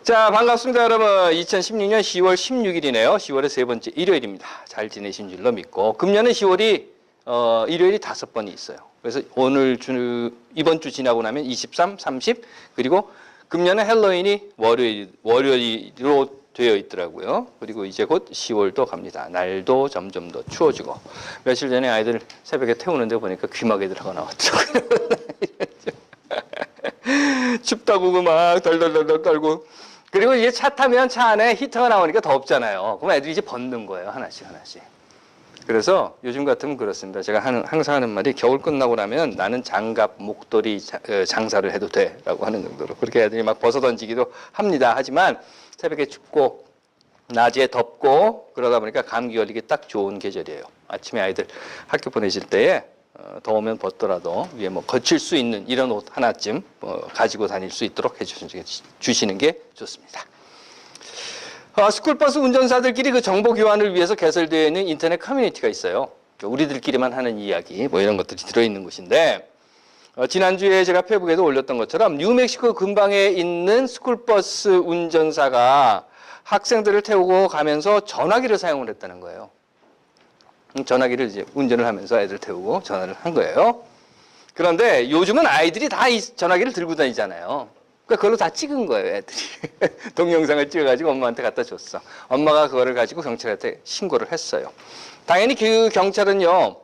자, 반갑습니다, 여러분. 2016년 10월 16일이네요. 10월의 세 번째 일요일입니다. 잘 지내신 줄로 믿고, 금년은 10월이 일요일이 5번이 있어요. 그래서 이번 주 지나고 나면 23, 30, 그리고 금년은 헬로윈이 월요일로 되어 있더라고요. 그리고 이제 곧 10월도 갑니다. 날도 점점 더 추워지고, 며칠 전에 아이들 새벽에 태우는데 보니까 귀마개들 하고 나왔더라고요. 춥다고 막 덜덜덜 떨고. 그리고 이제 차 타면 차 안에 히터가 나오니까 덥잖아요. 그럼 애들이 이제 벗는 거예요. 하나씩 하나씩. 그래서 요즘 같으면 그렇습니다. 제가 항상 하는 말이, 겨울 끝나고 나면 나는 장갑, 목도리 장사를 해도 돼 라고 하는 정도로 그렇게 애들이 막 벗어 던지기도 합니다. 하지만 새벽에 춥고 낮에 덥고 그러다 보니까 감기 걸리기 딱 좋은 계절이에요. 아침에 아이들 학교 보내실 때에 더우면 벗더라도 위에 뭐 거칠 수 있는 이런 옷 하나쯤 가지고 다닐 수 있도록 해주시는 게 좋습니다. 스쿨버스 운전사들끼리 그 정보 교환을 위해서 개설되어 있는 인터넷 커뮤니티가 있어요. 우리들끼리만 하는 이야기 뭐 이런 것들이 들어있는 곳인데, 지난주에 제가 페이북에도 올렸던 것처럼 뉴멕시코 근방에 있는 스쿨버스 운전사가 학생들을 태우고 가면서 전화기를 사용을 했다는 거예요. 전화기를 이제 운전을 하면서 애들 태우고 전화를 한 거예요. 그런데 요즘은 아이들이 다 이 전화기를 들고 다니잖아요. 그러니까 그걸로 다 찍은 거예요, 애들이. 동영상을 찍어가지고 엄마한테 갖다 줬어. 엄마가 그거를 가지고 경찰한테 신고를 했어요. 당연히 그 경찰은요,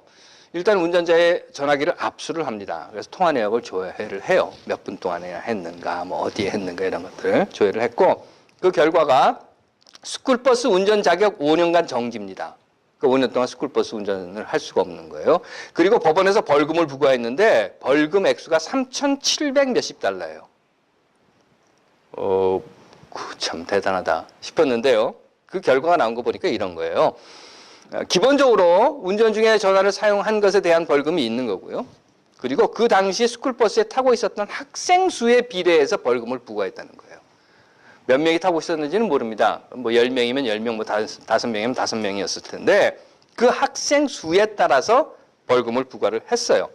일단 운전자의 전화기를 압수를 합니다. 그래서 통화 내역을 조회를 해요. 몇 분 동안에 했는가, 뭐 어디에 했는가 이런 것들을 조회를 했고, 그 결과가 스쿨버스 운전 자격 5년간 정지입니다. 그 5년 동안 스쿨버스 운전을 할 수가 없는 거예요. 그리고 법원에서 벌금을 부과했는데 벌금 액수가 3,700 몇십 달러예요. 참 대단하다 싶었는데요. 그 결과가 나온 거 보니까 이런 거예요. 기본적으로 운전 중에 전화를 사용한 것에 대한 벌금이 있는 거고요. 그리고 그 당시에 스쿨버스에 타고 있었던 학생 수에 비례해서 벌금을 부과했다는 거예요. 몇 명이 타고 있었는지는 모릅니다. 뭐 10명이면 10명, 뭐 5명이면 5명이었을 텐데 그 학생 수에 따라서 벌금을 부과를 했어요.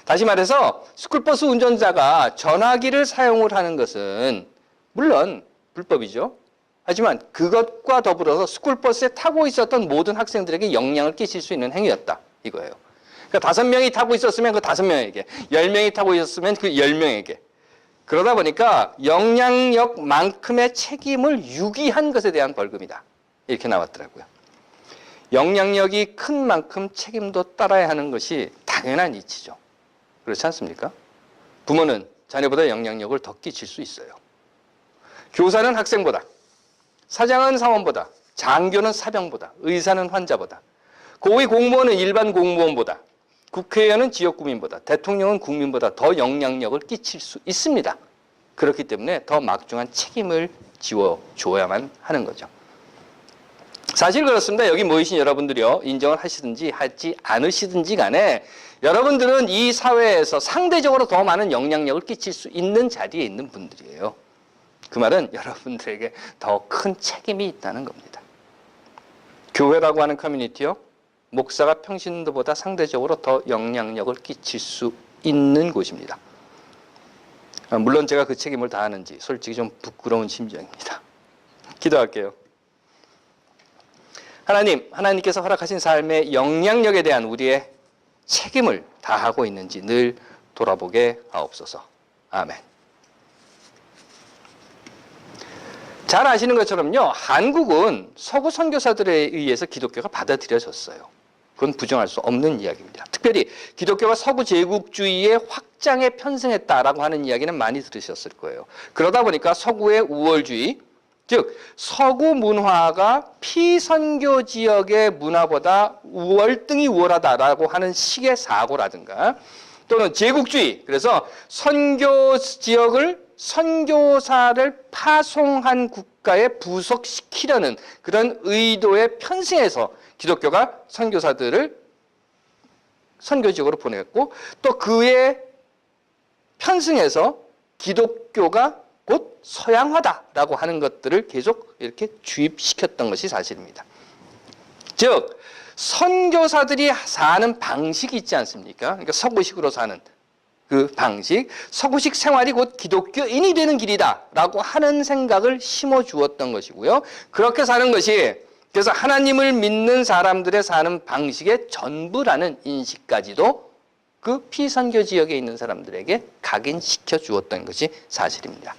다시 말해서 스쿨버스 운전자가 전화기를 사용을 하는 것은 물론 불법이죠. 하지만 그것과 더불어서 스쿨버스에 타고 있었던 모든 학생들에게 영향을 끼칠 수 있는 행위였다 이거예요. 그러니까 5명이 타고 있었으면 그 5명에게, 10명이 타고 있었으면 그 10명에게. 그러다 보니까 영향력만큼의 책임을 유기한 것에 대한 벌금이다. 이렇게 나왔더라고요. 영향력이 큰 만큼 책임도 따라야 하는 것이 당연한 이치죠. 그렇지 않습니까? 부모는 자녀보다 영향력을 더 끼칠 수 있어요. 교사는 학생보다, 사장은 사원보다, 장교는 사병보다, 의사는 환자보다, 고위 공무원은 일반 공무원보다, 국회의원은 지역 구민보다, 대통령은 국민보다 더 영향력을 끼칠 수 있습니다. 그렇기 때문에 더 막중한 책임을 지워줘야만 하는 거죠. 사실 그렇습니다. 여기 모이신 여러분들이요, 인정을 하시든지 하지 않으시든지 간에 여러분들은 이 사회에서 상대적으로 더 많은 영향력을 끼칠 수 있는 자리에 있는 분들이에요. 그 말은 여러분들에게 더 큰 책임이 있다는 겁니다. 교회라고 하는 커뮤니티요, 목사가 평신도보다 상대적으로 더 영향력을 끼칠 수 있는 곳입니다. 물론 제가 그 책임을 다하는지 솔직히 좀 부끄러운 심정입니다. 기도할게요. 하나님께서 허락하신 삶의 영향력에 대한 우리의 책임을 다하고 있는지 늘 돌아보게 하옵소서. 아멘. 잘 아시는 것처럼요, 한국은 서구 선교사들에 의해서 기독교가 받아들여졌어요. 그건 부정할 수 없는 이야기입니다. 특별히 기독교가 서구 제국주의의 확장에 편승했다라고 하는 이야기는 많이 들으셨을 거예요. 그러다 보니까 서구의 우월주의, 즉 서구 문화가 피선교 지역의 문화보다 월등히 우월하다라고 하는 식의 사고라든가, 또는 제국주의, 그래서 선교 지역을 선교사를 파송한 국가에 부속시키려는 그런 의도에 편승해서 기독교가 선교사들을 선교 지역으로 보냈고, 또 그에 편승해서 기독교가 곧 서양화다라고 하는 것들을 계속 이렇게 주입시켰던 것이 사실입니다. 즉 선교사들이 사는 방식이 있지 않습니까? 그러니까 서구식으로 사는, 그 방식, 서구식 생활이 곧 기독교인이 되는 길이다라고 하는 생각을 심어주었던 것이고요. 그렇게 사는 것이 그래서 하나님을 믿는 사람들의 사는 방식의 전부라는 인식까지도 그 피선교 지역에 있는 사람들에게 각인시켜 주었던 것이 사실입니다.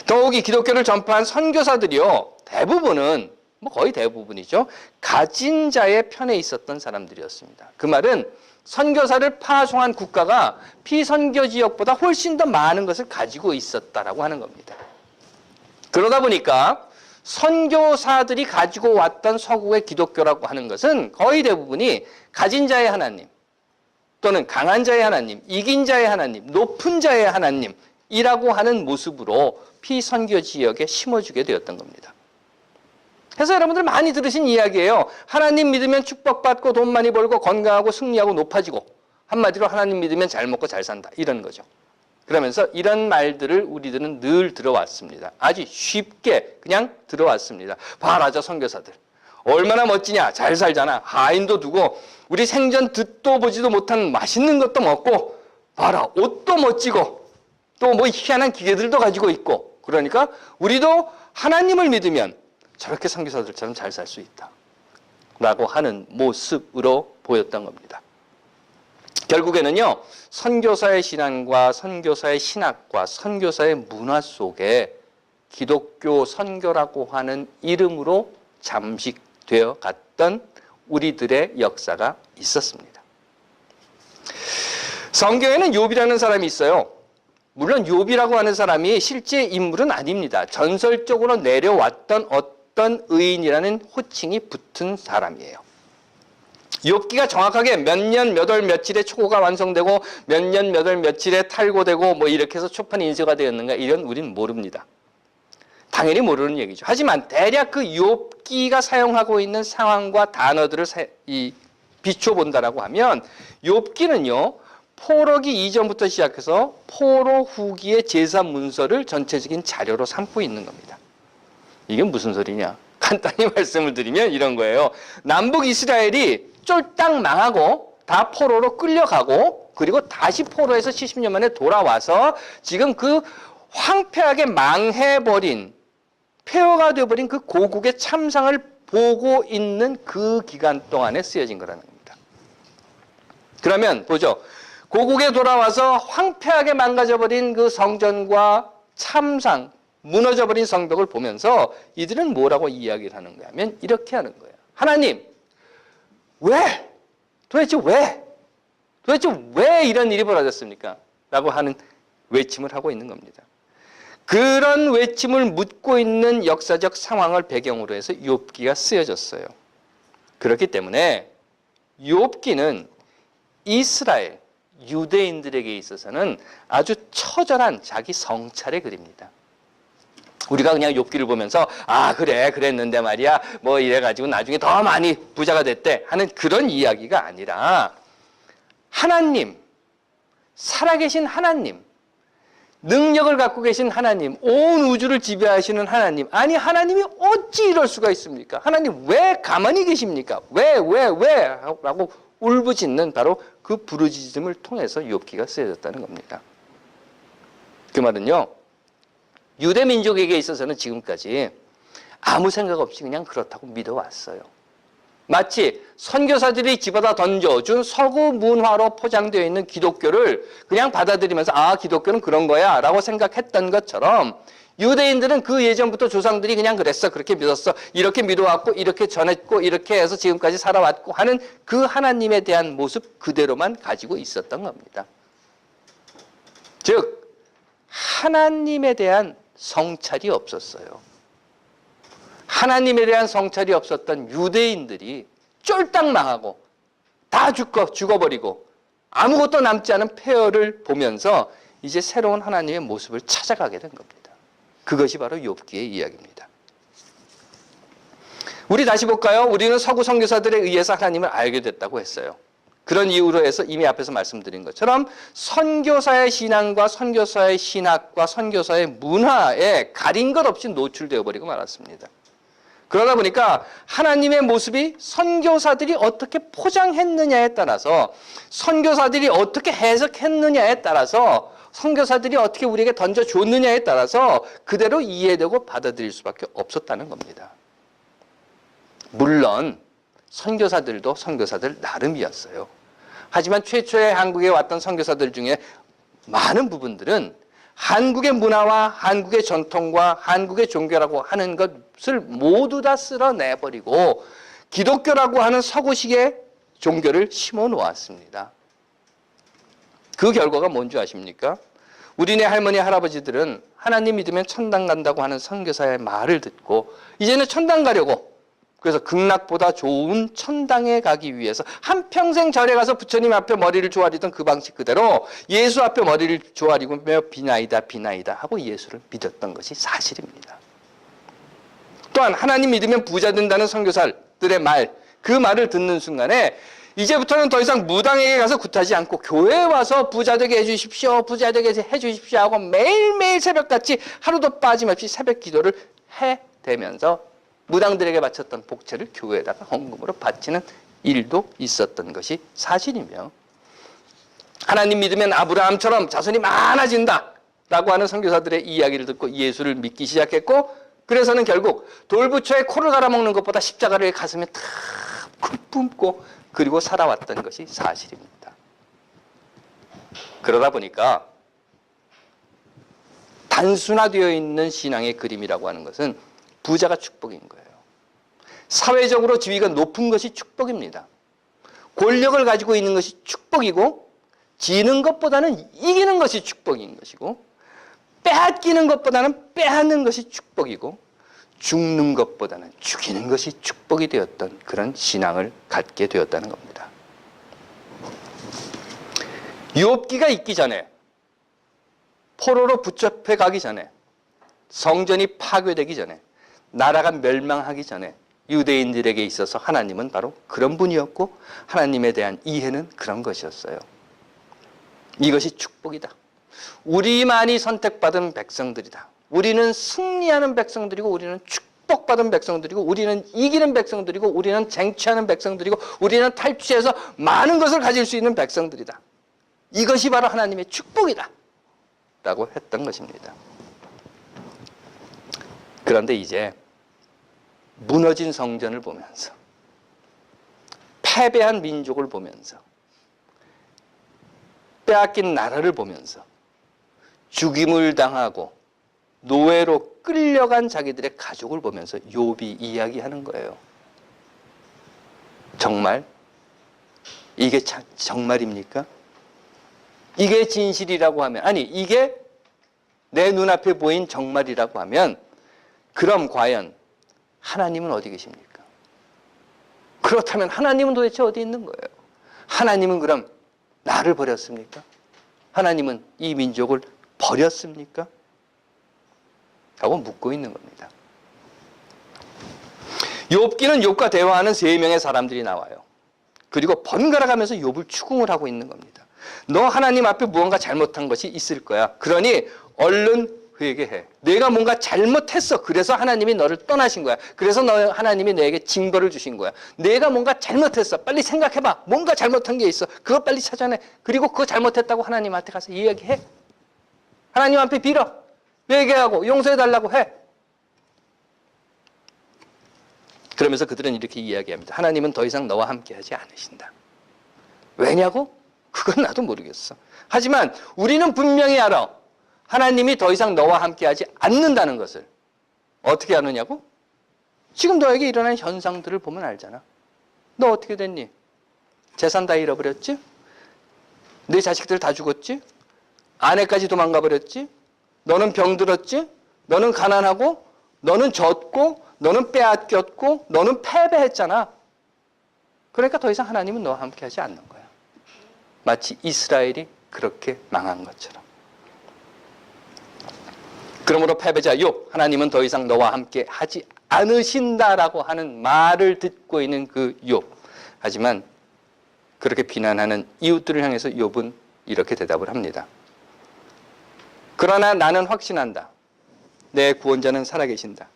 더욱이 기독교를 전파한 선교사들이요, 대부분은 거의 대부분이죠, 가진 자의 편에 있었던 사람들이었습니다. 그 말은 선교사를 파송한 국가가 피선교 지역보다 훨씬 더 많은 것을 가지고 있었다라고 하는 겁니다. 그러다 보니까 선교사들이 가지고 왔던 서구의 기독교라고 하는 것은 거의 대부분이 가진 자의 하나님, 또는 강한 자의 하나님, 이긴 자의 하나님, 높은 자의 하나님이라고 하는 모습으로 피선교 지역에 심어주게 되었던 겁니다. 그래서 여러분들 많이 들으신 이야기예요. 하나님 믿으면 축복받고 돈 많이 벌고 건강하고 승리하고 높아지고, 한마디로 하나님 믿으면 잘 먹고 잘 산다, 이런 거죠. 그러면서 이런 말들을 우리들은 늘 들어왔습니다. 아주 쉽게 그냥 들어왔습니다. 봐라, 저 선교사들 얼마나 멋지냐, 잘 살잖아, 하인도 두고 우리 생전 듣도 보지도 못한 맛있는 것도 먹고, 봐라, 옷도 멋지고 또 뭐 희한한 기계들도 가지고 있고, 그러니까 우리도 하나님을 믿으면 저렇게 선교사들처럼 잘 살 수 있다 라고 하는 모습으로 보였던 겁니다. 결국에는요, 선교사의 신앙과 선교사의 신학과 선교사의 문화 속에 기독교 선교라고 하는 이름으로 잠식되어 갔던 우리들의 역사가 있었습니다. 성경에는 욥이라는 사람이 있어요. 물론 욥이라고 하는 사람이 실제 인물은 아닙니다. 전설적으로 내려왔던 어떤 의인이라는 호칭이 붙은 사람이에요. 욥기가 정확하게 몇 년 몇 월 며칠에 초고가 완성되고 몇 년 몇 월 며칠에 탈고되고 뭐 이렇게 해서 초판이 인쇄가 되었는가, 이런 우리는 모릅니다. 당연히 모르는 얘기죠. 하지만 대략 그 욥기가 사용하고 있는 상황과 단어들을 비춰본다라고 하면, 욥기는요, 포로기 이전부터 시작해서 포로 후기의 제사 문서를 전체적인 자료로 삼고 있는 겁니다. 이게 무슨 소리냐? 간단히 말씀을 드리면 이런 거예요. 남북 이스라엘이 쫄딱 망하고 다 포로로 끌려가고, 그리고 다시 포로에서 70년 만에 돌아와서 지금 그 황폐하게 망해버린, 폐허가 되어버린 그 고국의 참상을 보고 있는 그 기간 동안에 쓰여진 거라는 겁니다. 그러면 보죠. 고국에 돌아와서 황폐하게 망가져버린 그 성전과 참상, 무너져버린 성벽을 보면서 이들은 뭐라고 이야기를 하는 거야 하면 이렇게 하는 거예요. 하나님, 왜? 도대체 왜 이런 일이 벌어졌습니까? 라고 하는 외침을 하고 있는 겁니다. 그런 외침을 묻고 있는 역사적 상황을 배경으로 해서 욥기가 쓰여졌어요. 그렇기 때문에 욥기는 이스라엘, 유대인들에게 있어서는 아주 처절한 자기 성찰의 글입니다. 우리가 그냥 욥기를 보면서 아 그래 그랬는데 말이야 뭐 이래가지고 나중에 더 많이 부자가 됐대 하는 그런 이야기가 아니라, 하나님, 살아계신 하나님, 능력을 갖고 계신 하나님, 온 우주를 지배하시는 하나님, 아니 하나님이 어찌 이럴 수가 있습니까? 하나님 왜 가만히 계십니까? 왜 라고 울부짖는 바로 그 부르짖음을 통해서 욥기가 쓰여졌다는 겁니다. 그 말은요, 유대 민족에게 있어서는 지금까지 아무 생각 없이 그냥 그렇다고 믿어왔어요. 마치 선교사들이 집어다 던져준 서구 문화로 포장되어 있는 기독교를 그냥 받아들이면서 아 기독교는 그런 거야 라고 생각했던 것처럼, 유대인들은 그 예전부터 조상들이 그냥 그랬어, 그렇게 믿었어, 이렇게 믿어왔고 이렇게 전했고 이렇게 해서 지금까지 살아왔고 하는 그 하나님에 대한 모습 그대로만 가지고 있었던 겁니다. 즉 하나님에 대한 성찰이 없었어요. 하나님에 대한 성찰이 없었던 유대인들이 쫄딱 망하고 다 죽어버리고 아무것도 남지 않은 폐허를 보면서 이제 새로운 하나님의 모습을 찾아가게 된 겁니다. 그것이 바로 욥기의 이야기입니다. 우리 다시 볼까요? 우리는 서구 선교사들에 의해서 하나님을 알게 됐다고 했어요. 그런 이유로 해서 이미 앞에서 말씀드린 것처럼 선교사의 신앙과 선교사의 신학과 선교사의 문화에 가린 것 없이 노출되어 버리고 말았습니다. 그러다 보니까 하나님의 모습이 선교사들이 어떻게 포장했느냐에 따라서, 선교사들이 어떻게 해석했느냐에 따라서, 선교사들이 어떻게 우리에게 던져줬느냐에 따라서 그대로 이해되고 받아들일 수밖에 없었다는 겁니다. 물론 선교사들도 선교사들 나름이었어요. 하지만 최초에 한국에 왔던 선교사들 중에 많은 부분들은 한국의 문화와 한국의 전통과 한국의 종교라고 하는 것을 모두 다 쓸어내버리고 기독교라고 하는 서구식의 종교를 심어 놓았습니다. 그 결과가 뭔지 아십니까? 우리네 할머니 할아버지들은 하나님 믿으면 천당 간다고 하는 선교사의 말을 듣고 이제는 천당 가려고, 그래서 극락보다 좋은 천당에 가기 위해서 한평생 절에 가서 부처님 앞에 머리를 조아리던 그 방식 그대로 예수 앞에 머리를 조아리며 비나이다 비나이다 하고 예수를 믿었던 것이 사실입니다. 또한 하나님 믿으면 부자 된다는 선교사들의 말, 그 말을 듣는 순간에 이제부터는 더 이상 무당에게 가서 굿하지 않고 교회에 와서 부자 되게 해주십시오, 부자 되게 해주십시오 하고 매일매일 새벽같이 하루도 빠짐없이 새벽 기도를 해대면서 무당들에게 바쳤던 복채를 교회에다가 헌금으로 바치는 일도 있었던 것이 사실이며, 하나님 믿으면 아브라함처럼 자손이 많아진다 라고 하는 선교사들의 이야기를 듣고 예수를 믿기 시작했고, 그래서는 결국 돌부처에 코를 갈아먹는 것보다 십자가를 가슴에 탁 품고 그리고 살아왔던 것이 사실입니다. 그러다 보니까 단순화되어 있는 신앙의 그림이라고 하는 것은 부자가 축복인 거예요. 사회적으로 지위가 높은 것이 축복입니다. 권력을 가지고 있는 것이 축복이고, 지는 것보다는 이기는 것이 축복인 것이고, 빼앗기는 것보다는 빼앗는 것이 축복이고, 죽는 것보다는 죽이는 것이 축복이 되었던 그런 신앙을 갖게 되었다는 겁니다. 욥기가 있기 전에, 포로로 붙잡혀 가기 전에, 성전이 파괴되기 전에, 나라가 멸망하기 전에 유대인들에게 있어서 하나님은 바로 그런 분이었고 하나님에 대한 이해는 그런 것이었어요. 이것이 축복이다. 우리만이 선택받은 백성들이다. 우리는 승리하는 백성들이고, 우리는 축복받은 백성들이고, 우리는 이기는 백성들이고, 우리는 쟁취하는 백성들이고, 우리는 탈취해서 많은 것을 가질 수 있는 백성들이다. 이것이 바로 하나님의 축복이다 라고 했던 것입니다. 그런데 이제 무너진 성전을 보면서, 패배한 민족을 보면서, 빼앗긴 나라를 보면서, 죽임을 당하고 노예로 끌려간 자기들의 가족을 보면서 욥이 이야기하는 거예요. 정말? 이게 정말입니까? 이게 진실이라고 하면, 아니 이게 내 눈앞에 보인 정말이라고 하면, 그럼 과연 하나님은 어디 계십니까? 그렇다면 하나님은 도대체 어디 있는 거예요? 하나님은 그럼 나를 버렸습니까? 하나님은 이 민족을 버렸습니까? 하고 묻고 있는 겁니다. 욥기는 욥과 대화하는 3명의 사람들이 나와요. 그리고 번갈아 가면서 욥을 추궁을 하고 있는 겁니다. 너 하나님 앞에 무언가 잘못한 것이 있을 거야. 그러니 얼른 회개해. 내가 뭔가 잘못했어. 그래서 하나님이 너를 떠나신 거야. 그래서 하나님이 너에게 징벌을 주신 거야. 내가 뭔가 잘못했어. 빨리 생각해봐. 뭔가 잘못한 게 있어. 그거 빨리 찾아내. 그리고 그거 잘못했다고 하나님한테 가서 이야기해. 하나님 앞에 빌어. 회개하고 용서해달라고 해. 그러면서 그들은 이렇게 이야기합니다. 하나님은 더 이상 너와 함께하지 않으신다. 왜냐고? 그건 나도 모르겠어. 하지만 우리는 분명히 알아. 하나님이 더 이상 너와 함께하지 않는다는 것을. 어떻게 아느냐고? 지금 너에게 일어난 현상들을 보면 알잖아. 너 어떻게 됐니? 재산 다 잃어버렸지? 내 자식들 다 죽었지? 아내까지 도망가 버렸지? 너는 병들었지? 너는 가난하고, 너는 졌고, 너는 빼앗겼고, 너는 패배했잖아. 그러니까 더 이상 하나님은 너와 함께하지 않는 거야. 마치 이스라엘이 그렇게 망한 것처럼. 그러므로 패배자 욥, 하나님은 더 이상 너와 함께 하지 않으신다라고 하는 말을 듣고 있는 그 욥. 하지만 그렇게 비난하는 이웃들을 향해서 욥은 이렇게 대답을 합니다. 그러나 나는 확신한다. 내 구원자는 살아계신다.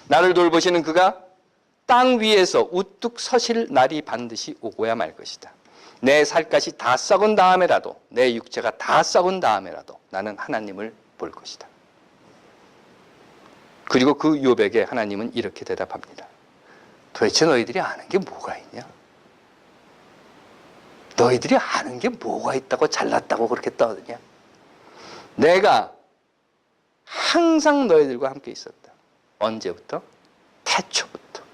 나를 돌보시는 그가 땅 위에서 우뚝 서실 날이 반드시 오고야 말 것이다. 내 살갗이 다 썩은 다음에라도, 내 육체가 다 썩은 다음에라도 나는 하나님을 볼 것이다. 그리고 그 욥에게 하나님은 이렇게 대답합니다. 도대체 너희들이 아는 게 뭐가 있냐? 너희들이 아는 게 뭐가 있다고 잘났다고 그렇게 떠드냐? 내가 항상 너희들과 함께 있었다. 언제부터? 태초부터.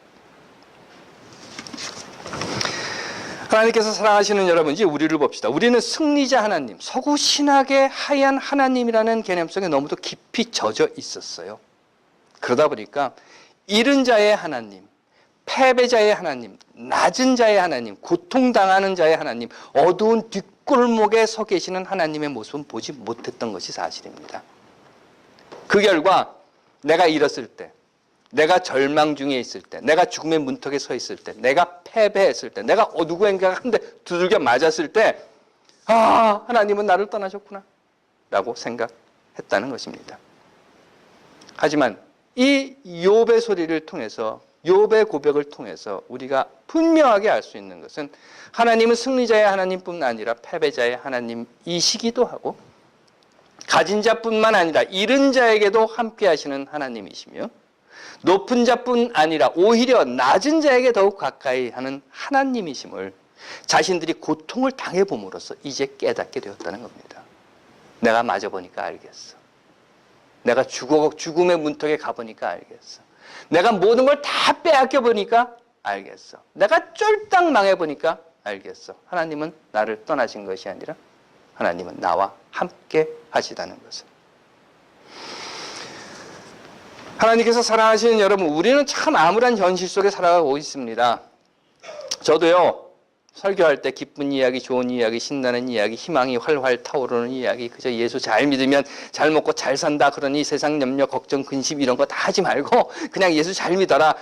하나님께서 사랑하시는 여러분, 이제 우리를 봅시다. 우리는 승리자 하나님, 서구 신학의 하얀 하나님이라는 개념 속에 너무도 깊이 젖어 있었어요. 그러다 보니까 잃은 자의 하나님, 패배자의 하나님, 낮은 자의 하나님, 고통당하는 자의 하나님, 어두운 뒷골목에 서 계시는 하나님의 모습은 보지 못했던 것이 사실입니다. 그 결과 내가 잃었을 때, 내가 절망 중에 있을 때, 내가 죽음의 문턱에 서 있을 때, 내가 패배했을 때, 내가 누구인가 한 대 두들겨 맞았을 때, 아, 하나님은 나를 떠나셨구나 라고 생각했다는 것입니다. 하지만 이 욥의 소리를 통해서, 욥의 고백을 통해서 우리가 분명하게 알 수 있는 것은 하나님은 승리자의 하나님뿐 아니라 패배자의 하나님이시기도 하고 가진 자뿐만 아니라 잃은 자에게도 함께 하시는 하나님이시며 높은 자뿐 아니라 오히려 낮은 자에게 더욱 가까이 하는 하나님이심을 자신들이 고통을 당해봄으로써 이제 깨닫게 되었다는 겁니다. 내가 맞아보니까 알겠어. 내가 죽음의 문턱에 가보니까 알겠어. 내가 모든 걸 다 빼앗겨 보니까 알겠어. 내가 쫄딱 망해보니까 알겠어. 하나님은 나를 떠나신 것이 아니라 하나님은 나와 함께 하시다는 것을. 하나님께서 사랑하시는 여러분, 우리는 참 암울한 현실 속에 살아가고 있습니다. 저도요, 설교할 때 기쁜 이야기, 좋은 이야기, 신나는 이야기, 희망이 활활 타오르는 이야기, 그저 예수 잘 믿으면 잘 먹고 잘 산다, 그러니 세상 염려, 걱정, 근심 이런 거 다 하지 말고 그냥 예수 잘 믿어라,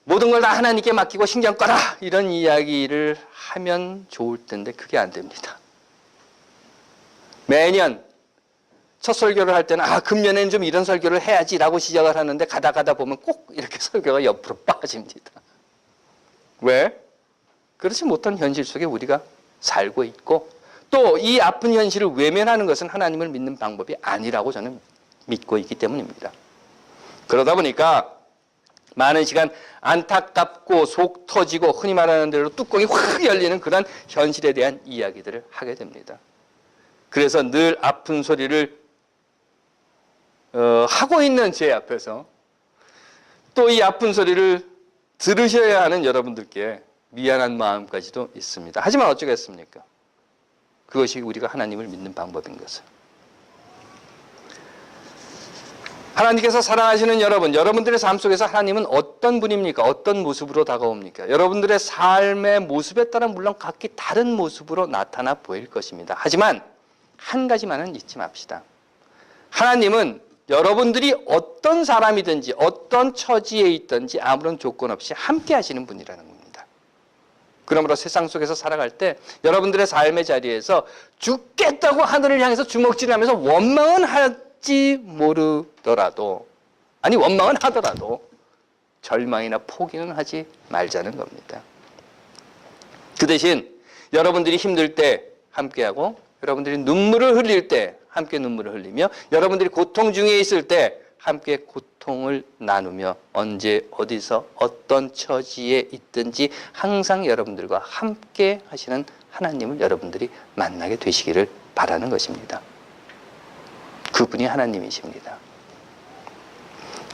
모든 걸 다 하나님께 맡기고 신경 꺼라, 이런 이야기를 하면 좋을 텐데 그게 안 됩니다. 매년 첫 설교를 할 때는 금년에는 좀 이런 설교를 해야지 라고 시작을 하는데 가다 보면 꼭 이렇게 설교가 옆으로 빠집니다. 왜? 그렇지 못한 현실 속에 우리가 살고 있고 또 이 아픈 현실을 외면하는 것은 하나님을 믿는 방법이 아니라고 저는 믿고 있기 때문입니다. 그러다 보니까 많은 시간 안타깝고 속 터지고 흔히 말하는 대로 뚜껑이 확 열리는 그런 현실에 대한 이야기들을 하게 됩니다. 그래서 늘 아픈 소리를 하고 있는 제 앞에서 또 이 아픈 소리를 들으셔야 하는 여러분들께 미안한 마음까지도 있습니다. 하지만 어쩌겠습니까? 그것이 우리가 하나님을 믿는 방법인 것을. 하나님께서 사랑하시는 여러분, 여러분들의 삶 속에서 하나님은 어떤 분입니까? 어떤 모습으로 다가옵니까? 여러분들의 삶의 모습에 따라 물론 각기 다른 모습으로 나타나 보일 것입니다. 하지만 한 가지만은 잊지 맙시다. 하나님은 여러분들이 어떤 사람이든지 어떤 처지에 있든지 아무런 조건 없이 함께 하시는 분이라는 겁니다. 그러므로 세상 속에서 살아갈 때 여러분들의 삶의 자리에서 죽겠다고 하늘을 향해서 주먹질하면서 원망은 할지 모르더라도, 아니 원망은 하더라도 절망이나 포기는 하지 말자는 겁니다. 그 대신 여러분들이 힘들 때 함께하고 여러분들이 눈물을 흘릴 때 함께 눈물을 흘리며 여러분들이 고통 중에 있을 때 함께 고통을 나누며 언제 어디서 어떤 처지에 있든지 항상 여러분들과 함께 하시는 하나님을 여러분들이 만나게 되시기를 바라는 것입니다. 그분이 하나님이십니다.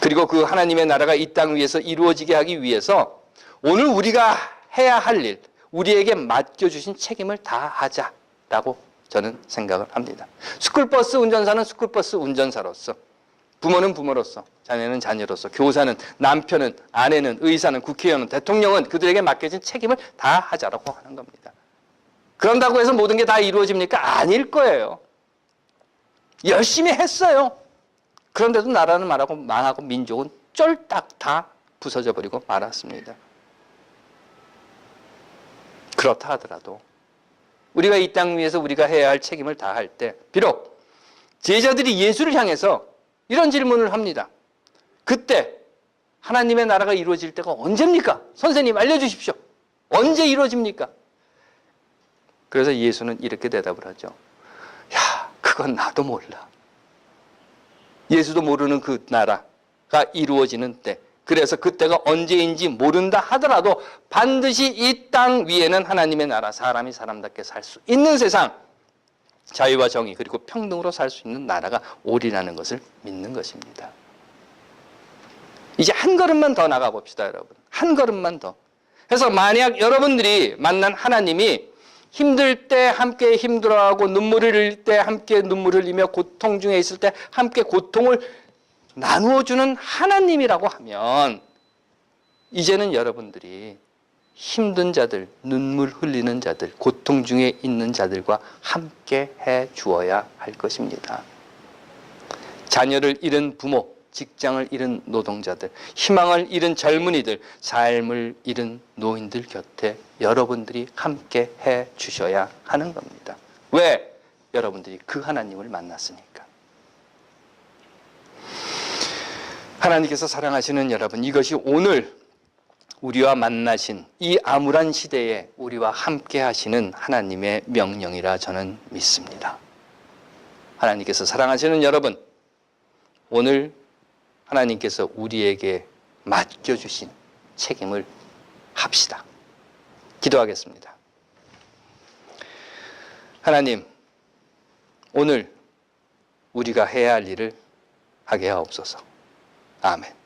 그리고 그 하나님의 나라가 이 땅 위에서 이루어지게 하기 위해서 오늘 우리가 해야 할 일, 우리에게 맡겨주신 책임을 다하자라고 저는 생각을 합니다. 스쿨버스 운전사는 스쿨버스 운전사로서, 부모는 부모로서, 자녀는 자녀로서, 교사는, 남편은, 아내는, 의사는, 국회의원은, 대통령은 그들에게 맡겨진 책임을 다하자라고 하는 겁니다. 그런다고 해서 모든 게 다 이루어집니까? 아닐 거예요. 열심히 했어요. 그런데도 나라는 말하고 망하고 민족은 쫄딱 다 부서져 버리고 말았습니다. 그렇다 하더라도 우리가 이 땅 위에서 우리가 해야 할 책임을 다할 때 비록 제자들이 예수를 향해서 이런 질문을 합니다. 그때 하나님의 나라가 이루어질 때가 언제입니까? 선생님 알려주십시오. 언제 이루어집니까? 그래서 예수는 이렇게 대답을 하죠. 야, 그건 나도 몰라. 예수도 모르는 그 나라가 이루어지는 때, 그래서 그때가 언제인지 모른다 하더라도 반드시 이 땅 위에는 하나님의 나라, 사람이 사람답게 살 수 있는 세상, 자유와 정의 그리고 평등으로 살 수 있는 나라가 오리라는 것을 믿는 것입니다. 이제 한 걸음만 더 나가 봅시다, 여러분. 한 걸음만 더. 그래서 만약 여러분들이 만난 하나님이 힘들 때 함께 힘들어하고 눈물을 흘릴 때 함께 눈물을 흘리며 고통 중에 있을 때 함께 고통을 나누어주는 하나님이라고 하면 이제는 여러분들이 힘든 자들, 눈물 흘리는 자들, 고통 중에 있는 자들과 함께 해 주어야 할 것입니다. 자녀를 잃은 부모, 직장을 잃은 노동자들, 희망을 잃은 젊은이들, 삶을 잃은 노인들 곁에 여러분들이 함께 해 주셔야 하는 겁니다. 왜? 여러분들이 그 하나님을 만났으니까. 하나님께서 사랑하시는 여러분, 이것이 오늘 우리와 만나신 이 암울한 시대에 우리와 함께 하시는 하나님의 명령이라 저는 믿습니다. 하나님께서 사랑하시는 여러분, 오늘 하나님께서 우리에게 맡겨주신 책임을 합시다. 기도하겠습니다. 하나님, 오늘 우리가 해야 할 일을 하게 하옵소서. 아멘.